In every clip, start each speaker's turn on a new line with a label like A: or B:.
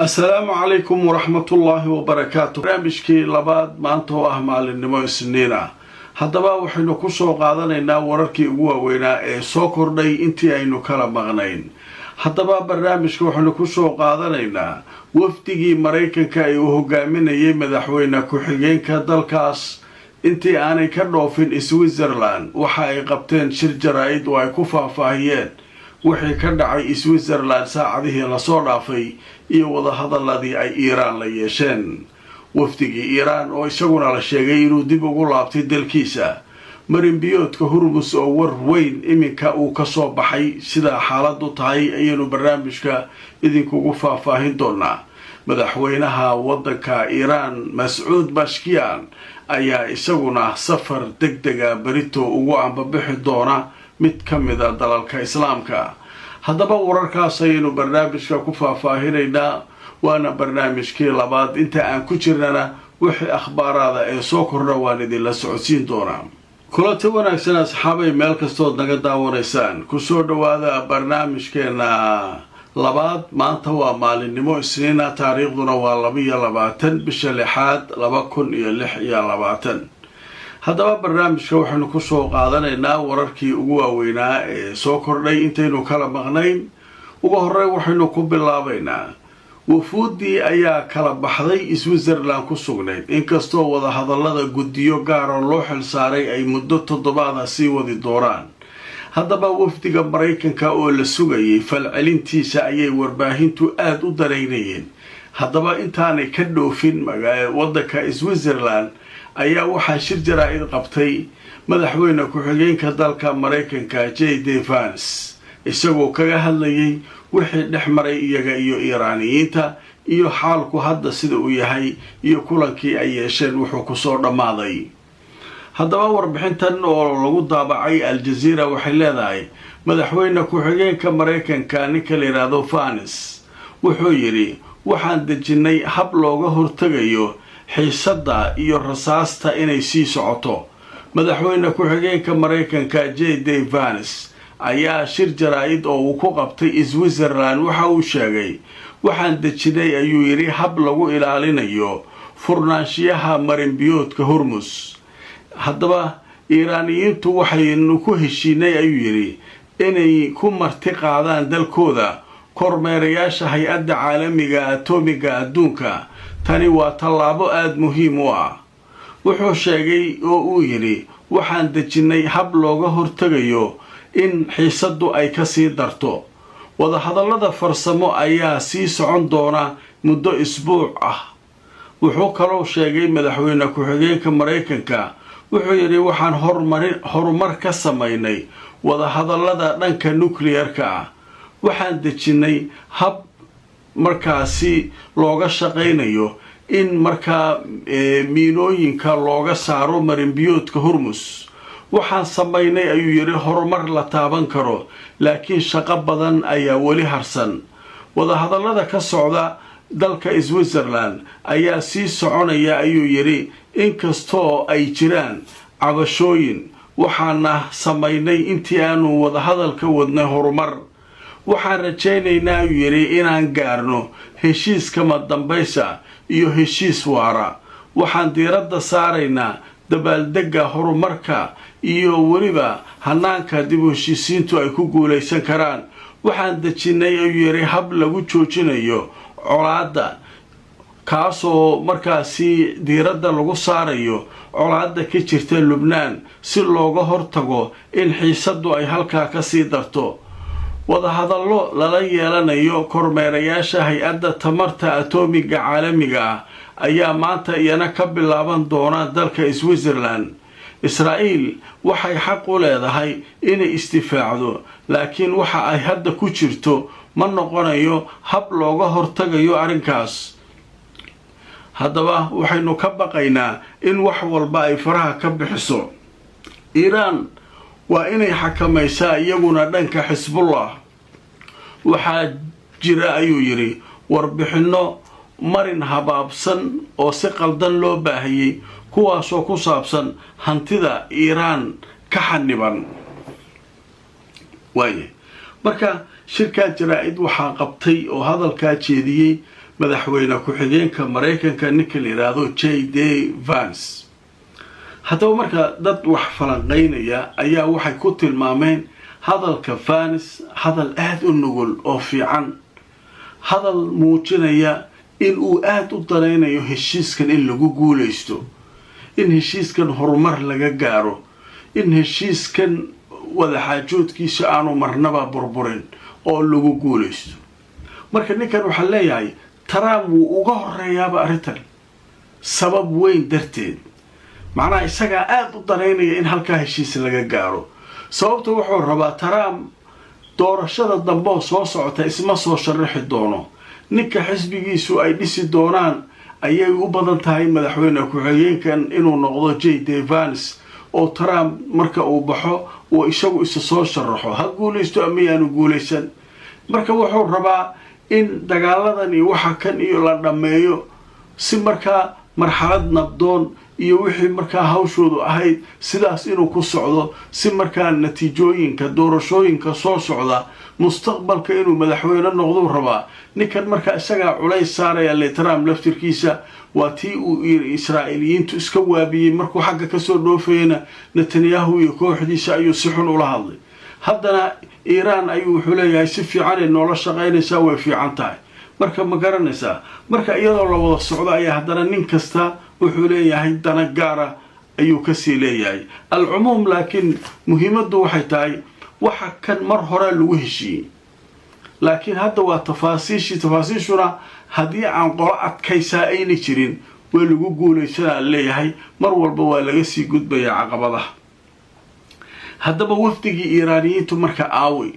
A: السلام عليكم ورحمة الله وبركاته. برنامجكي لباد maanta oo ah maalinimo isniina. Haddaba waxaynu ku soo qaadanaynaa wararkii ugu waaweynaa ee soo kordhay intii aynu kala maqnayn. Haddaba barnaamijka waxaynu ku soo qaadanaynaa wafdigii Mareykanka ee uu hogaaminayay madaxweyne ku-xigeenka dalkaas intii aanay ka dhoofin Switzerland waxa ay qabteen shir jaraa'id oo ay ku faahfaahiyeen wixii ka dhacay Switzerland saacadihii la soo dhaafay iyo wadahadaladii ay Iiraan la yeesheen. wafdigii Iiraan oo isaguna la sheegay inuu dib ugu laabtay dalkiisa marin biyoodka Hormuz oo war weyn iminka uu ka soo baxay sida xaaladdu tahay ayaynu barnaamijka idinkugu faahfaahin doonaa. madaxweynaha waddanka Iiraan Mas'uud Pezeshkian ayaa isaguna safar degdega berito ugu ambabixi doona mid ka mid ah dalalka islaamka. haddaba wararkaas ayaynu barnaamijka ku faahfaahinaynaa waana barnaamijkii labaad inta aan ku jirnana wixii akhbaaraada ee soo kordha waan idinla socodsiin doonaa. kulanti wanaagsan asxaabay meel kastood naga daawanaysaan kusoo dhawaada barnaamijkeena labaad. maanta waa maalinimo isniina taariikhduna waa 22 bisha 6 2026. haddaba barnaamijka waxaynu ku soo qaadanaynaa wararkii ugu waaweynaa ee soo kordhay intaynu kala maqnayn. ugu horreyn waxaynu ku bilaabaynaa wafuuddii ayaa kala baxday Switzerland ku sugnayd inkastoo wadahadallada guddiyo gaar oo loo xilsaaray ay muddo toddobaad sii wadi doonaan. haddaba wafdiga Mareykanka oo la sugayay falcelintiisa ayay warbaahintu aad u dareynayeen. haddaba intaanay ka dhoofin waddanka Switzerland ayaa waxaa shir jaraa'id qabtay madaxweyne ku-xigeenka dalka Mareykanka J.D. Vance isagoo kaga hadlayay wixii dhex maray iyaga iyo Iiraaniyiinta iyo xaalku hadda sida uu yahay iyo kulankii ay yeesheen wuxuu ku soo dhammaaday. haddaba warbixintan oo lagu daabacay Al Jazeera waxay leedahay madaxweyne ku-xigeenka Mareykanka ninka la yiraahdo Vance wuxuu yidhi waxaan dejinnay hab looga hortagayo xiisadda iyo rasaasta inay sii socoto. madaxweyne ku-xigeenka Mareykanka J.D. Vance ayaa shir jaraa'id oo uu ku qabtay Switzerland waxa uu sheegay waxaan dejinnay ayuu yidhi hab lagu ilaalinayo furnaanshiyaha marin biyoodka Hormuz. haddaba Iiraaniyiintu waxaynu ku heshiinay ayuu yidhi inay ku marti qaadaan dalkooda kormeerayaasha hay-adda caalamiga atoomiga adduunka. tani waa tallaabo aad muhiim u ah. wuxuu sheegay oo uu yidhi waxaan dejinnay hab looga hortagayo in xiisaddu ay ka sii darto. wadahadallada farsamo ayaa sii socon doona muddo isbuuc ah. wuxuu kaloo sheegay madaxweyne ku-xigeenka Mareykanka wuxuu yidhi waxaan horumar ka samaynay wadahadallada dhanka nuclear-ka ah. waxaan dejinnay hab markaasi looga shaqaynayo in markaa miinooyinka looga saaro marinbiyoodka Hormuz. waxaan samaynay ayuu yidhi horumar la taaban karo laakiin shaqo badan ayaa weli harsan. wadahadallada ka socda dalka Switzerland ayaa sii soconaya ayuu yidhi inkastoo ay jiraan cabashooyin. waxaana samaynay intii aanu wadahadalka wadnay horumar. waxaan rajaynaynaa ayuu yidhi inaan gaarno heshiis kama dambaysa iyo heshiis waara. waxaan diiradda saaraynaa dabaaldegga horumarka iyo weliba hanaanka dib u heshiisiintu ay ku guulaysan karaan. waxaan dejinnay ayuu yidhi hab lagu joojinayo colaadda kaasoo markaasi diiradda lagu saarayo colaadda ka jirta Lubnaan si looga hortago in xiisaddu ay halkaa ka sii darto. wadahadallo lala yeelanayo kormeerayaasha hay-adda tamarta atoomiga caalamiga ah ayaa maanta iyana ka bilaaban doona dalka Switzerland. Israa'iil waxay xaq u leedahay inay istifaacdo laakiin waxa ay hadda ku jirto ma noqonayo hab looga hortagayo arrinkaas. haddaba waxaynu ka baqaynaa in wax walba ay faraha ka bixiso. Iiraan waa inay xakamaysaa iyaguna dhanka Xisbullah. waxaa jira ayuu yidhi warbixinno marin habaabsan oo si qaldan loo baahiyey kuwaasoo ku saabsan hantida Iiraan ka xaniban. marka shirka jaraa'id waxaa qabtay oo hadalkaa jeediyey madaxweyne ku-xigeenka maraykanka ninka la yidhaahdo JD Vance. haddaba marka dad wax falanqaynaya ayaa waxay ku tilmaameen hadalka Vance hadal aad u nugul oo fiican, hadal muujinaya in uu aad u danaynayo heshiiskan in lagu guulaysto, in heshiiskan horumar laga gaaro, in heshiiskan wadaxaajoodkiisa aanu marnaba burburin oo lagu guulaysto. marka ninkan waxaa leeyahay Trump wuu uga horeeyaaba arrintan sabab weyn darteed, macnaha isagaa aad u danaynaya in halkaa heshiis laga gaaro. sababta wuxuu rabaa Trump doorashada dambe oo soo socota isma soo sharaxi doono, ninka xisbigiisu ay dhisi doonaan ayay u badan tahay madaxweyne ku-xigeenkan inuu noqdo JD Vance, oo Trump marka uu baxo uu isagu isa soo sharaxo, ha guulaysto ama yaanu guulaysan. marka wuxuu rabaa in dagaaladan iyo waxa kan iyo la dhameeyo si markaa marxalad nabdoon iyo wixii markaa hawshoodu ahayd sidaas inuu ku socdo, si markaa natiijooyinka doorashooyinka soo socda mustaqbalka inuu madaxweyne noqdo rabaa. ninkan markaa isagaa culays saaraya le Trump laftirkiisa. waa tii uu Israa'iiliyiintu iska waabiyey markuu xagga kasoo dhoofayna Netanyahu iyo kooxdiisa ayuu si xun ula hadlay. haddana Iiraan ayuu wuxuu leeyahay si fiican ay noola shaqaynaysaa, way fiican tahay. marka ma garanaysaa, marka iyadoo la wada socdo ayaa haddana nin kasta wuxuu leeyahay dana gaara ayuu kasii leeyahay. alcumuum laakiin muhiimaddu waxay tahay waxa kan mar hore lagu heshiiyey, laakiin hadda waa tafaasiishuna haddii aan qolo adkaysaa ayna jirin way lagu guulaysanaa leeyahay. mar walba waa laga sii gudbayaa caqabadaha. haddaba wafdigii iiraaniyiintu marka aaway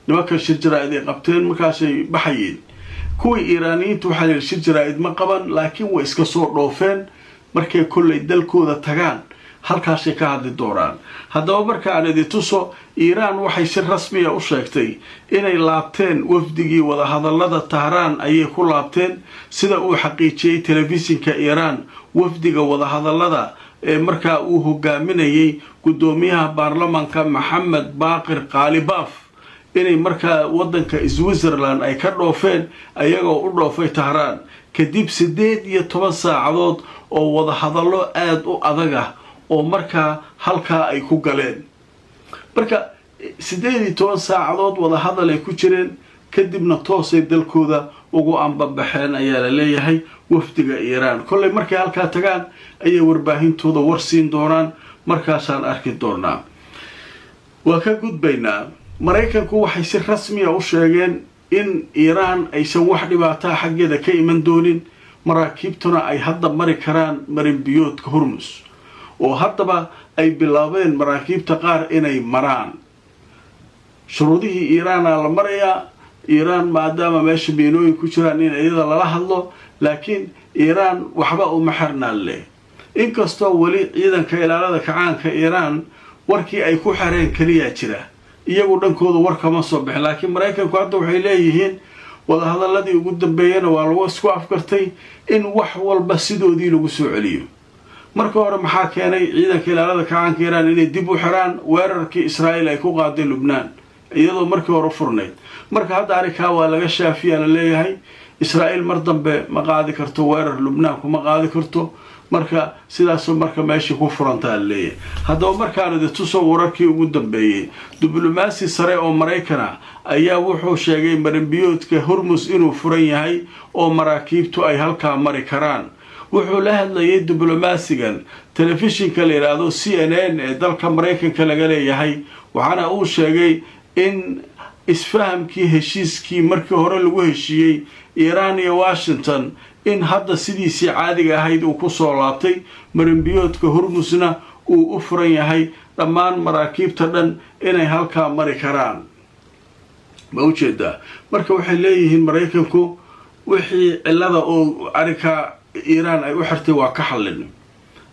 A: nimanka shir jaraa'id ay qabteen markaasay baxayeen. kuwii iiraaniyiintu waxaa la yidhi shir jaraa'id ma qaban, laakiin way iska soo dhoofeen. markay kollay dalkooda tagaan halkaasay ka hadli doonaan. haddaba marka aan idin tuso, Iiraan waxay si rasmiya u sheegtay inay laabteen wafdigii wadahadallada Tahraan ayay ku laabteen, sida uu xaqiijiyey telefishinka Iiraan. wafdiga wadahadallada ee markaa uu hogaaminayay gudoomiyaha baarlamaanka Maxamed Baaqir Qaalibaaf inay markaa wadanka Switzerland ay ka dhoofeen ayagoo u dhoofay Tahraan kadib 18 saacadood oo wadahadallo aad u adag ah oo markaa halkaa ay ku galeen. marka 18 saacadood wadahadal ay ku jireen, kadibna toosay dalkooda ugu ambabaxeen ayaa la leeyahay wafdiga Iiraan. kollay markay halkaa tagaan ayay warbaahintooda warsiin doonaan, markaasaan arki doonaa. waa ka gudbaynaa. maraykanku waxay si rasmiya u sheegeen in Iiraan aysan wax dhibaataa xaggeeda ka iman doonin, maraakiibtuna ay hadda mari karaan marinbiyoodka Hormuz, oo haddaba ay bilaabeen maraakiibta qaar inay maraan. shuruudihii Iiraana la marayaa. Iiraan maadaama meesha miinooyin ku jiraan in iyada lala hadlo, laakiin Iiraan waxba uma xirnaan leh. inkastoo weli ciidanka ilaalada kacaanka Iiraan warkii ay ku xireen kaliya jira, iyagu dhankooda war kama soo bixin. laakiin maraykanku hadda waxay leeyihiin wadahadaladii ugu dambeeyana waa lagu isku afkartay in wax walba sidoodii lagu soo celiyo. marka hore maxaa keenay ciidanka ilaalada kacaanka Iiraan inay dib u xiraan weerarkii Israa'iil ay ku qaaday Lubnaan iyadoo markii hore furnayd? marka hadda arrinkaa waa laga shaafiyaa la leeyahay. Israa'iil mar dambe ma qaadi karto weerar, Lubnaan kuma qaadi karto. marka sidaasoo marka meeshii ku furantaa la leeyahay. haddaba markaan idin tuso wararkii ugu dambeeyey, diblomaasi sare oo Maraykana ayaa wuxuu sheegay marinbiyoodka Hormuz inuu furan yahay oo maraakiibtu ay halkaa mari karaan. wuxuu la hadlayay diblomaasigan telefishinka la yidhaahdo CNN ee dalka Maraykanka laga leeyahay, waxaana uu sheegay in isfahamkii heshiiskii markii hore lagu heshiiyey Iiraan iyo Washington in hadda sidiisii caadiga ahayd uu ku soo laabtay, marinbiyoodka Hormuzna uu u furan yahay, dhammaan maraakiibta dhan inay halkaa mari karaan. ma ujeedaa? marka waxay leeyihiin Maraykanku wixii cilada oo arrinka Iiraan ay u xirtay waa ka xallin.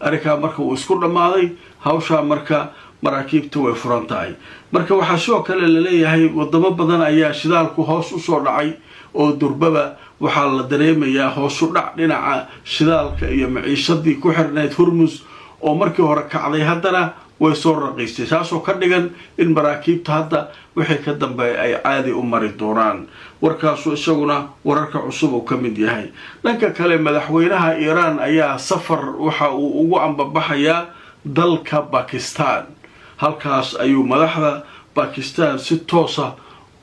A: arrinka marka uu isku dhammaaday, hawshaa marka maraakiibtu way furan tahay. marka waxaa sidoo kale la leeyahay wadamo badan ayaa shidaalku hoos u soo dhacay, oo durbaba waxaa la dareemayaa hoos u dhac dhinaca shidaalka iyo maciishadii ku xirnayd Hormuz oo markii hore kacday haddana way soo raqiistay taasoo ka dhigan in maraakiibta hadda wixii ka dambeeya ay caadi u mari doonaan warkaasu isaguna wararka cusub uu ka mid yahay dhanka kale madaxweynaha Iiraan ayaa safar waxa uu ugu ambabaxayaa dalka Pakistan halkaas ayuu madaxda Pakistan si toos ah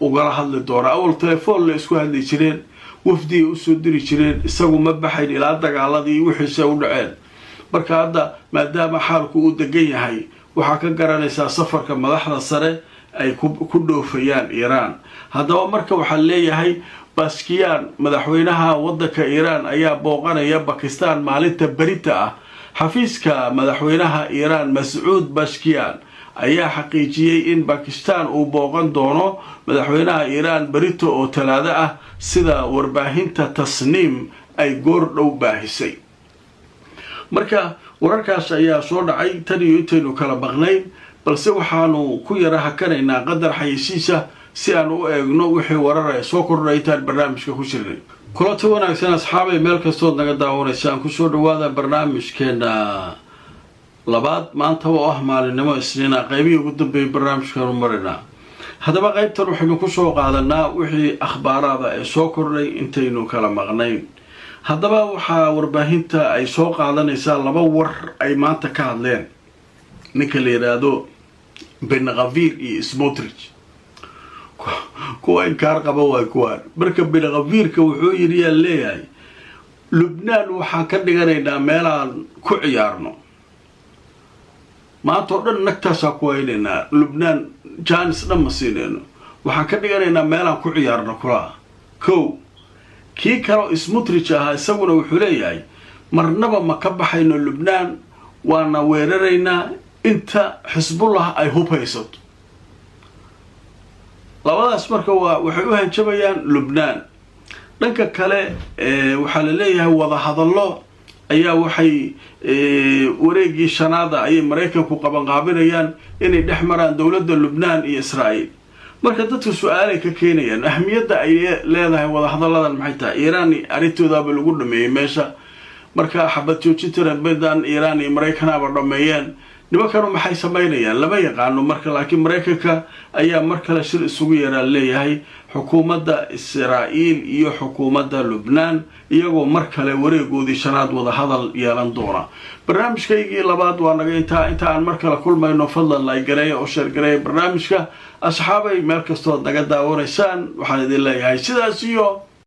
A: ugala hadli doonaa awal telefoon la isku hadli jireen wafdi u soo diri jireen isagu ma baxayn ilaa dagaaladii wixii u dhaceen marka hadda maadaama xaalku uu degan yahay waxa ka garanaysaa safarka madaxda sare ay ku dhoofayaan Iiraan haddaba marka waxa leeyahay Baskiyan madaxweynaha wadanka Iiraan ayaa booqanaya Pakistan maalinta berita ah xafiiska madaxweynaha Iiraan Mas'uud Baskiyan ayaa xaqiijiyay in Pakistan uu booqan doono madaxweynaha Iiraan berito oo talaado ah sida warbaahinta Tasniim ay goor dhow baahisay marka wararkaas ayaa soo dhacay tan iyo intaynu kala baqnayn balse waxaanu ku yara hakanaynaa qadar xayisiisa si aan u eegno wixii warar ay soo kordhaytaan barnaamijka ku jirnay kulanta wanaagsan asxaabay meel kastood naga daawanaysaan ku soo dhawaada barnaamijkeena labaad maanta oo ah maalinimo isniina qaybihii ugu dambeeyay barnaamijkan marina haddaba qaybtan waxaynu ku soo qaadanaa wixii akhbaarada ee soo kordhay intaynu kala maqnayn haddaba waxaa warbaahinta ay soo qaadanaysaa laba war ay maanta ka hadleen ninka la yiraahdo Ben Gvir iyo Smotrich kuwa inkaar qaba way kuwaan marka Ben Gvirka wuxuu yiri leeyahay Lubnaan waxaan ka dhiganaynaa meelaan ku ciyaarno maanta oo dhan nagtaasa ku haynaynaa Lubnaan jaanis dhan ma siinayno waxaan ka dhiganaynaa meelaan ku ciyaarno kula kow kii kale Smotrich ah isaguna wuxuu leeyahay marnaba ma ka baxayno Lubnaan waana weeraraynaa inta Xisbullah ay hubhaysato labadaas marka waxay u hanjabayaan Lubnaan dhanka kale waxa la leeyahay wada hadallo ayaa waxay wareegii shanaada ay Mareykanku qabanqaabinayaan inay dhex maraan dawladda Lubnaan iyo Israa'iil marka dadku su'aalay ka keenayaan ahmiyadda ay leedahay wada hadalladan maxay tahay Iiraan arintooda lagu dhameeyay meesha marka xabad joojinta badan Iiraan iyo Mareykan aba dhameeyeen nimankanu maxay sameynayaan lama yaqaano marka laakiin Mareykanka ayaa markale shir isugu yeeraa leeyahay xukuumadda Israa'iil iyo xukuumadda Lubnaan iyagoo markale wareegoodii shanaad wada hadal yeelan doona barnaamijkaygii labaad waa naga inta aan markale kulmayno fadlan like gareeyo oo share gareeyo barnaamijka asxaabay meel kastood naga daawanaysaan waxaan idin leeyahay sidaas iyo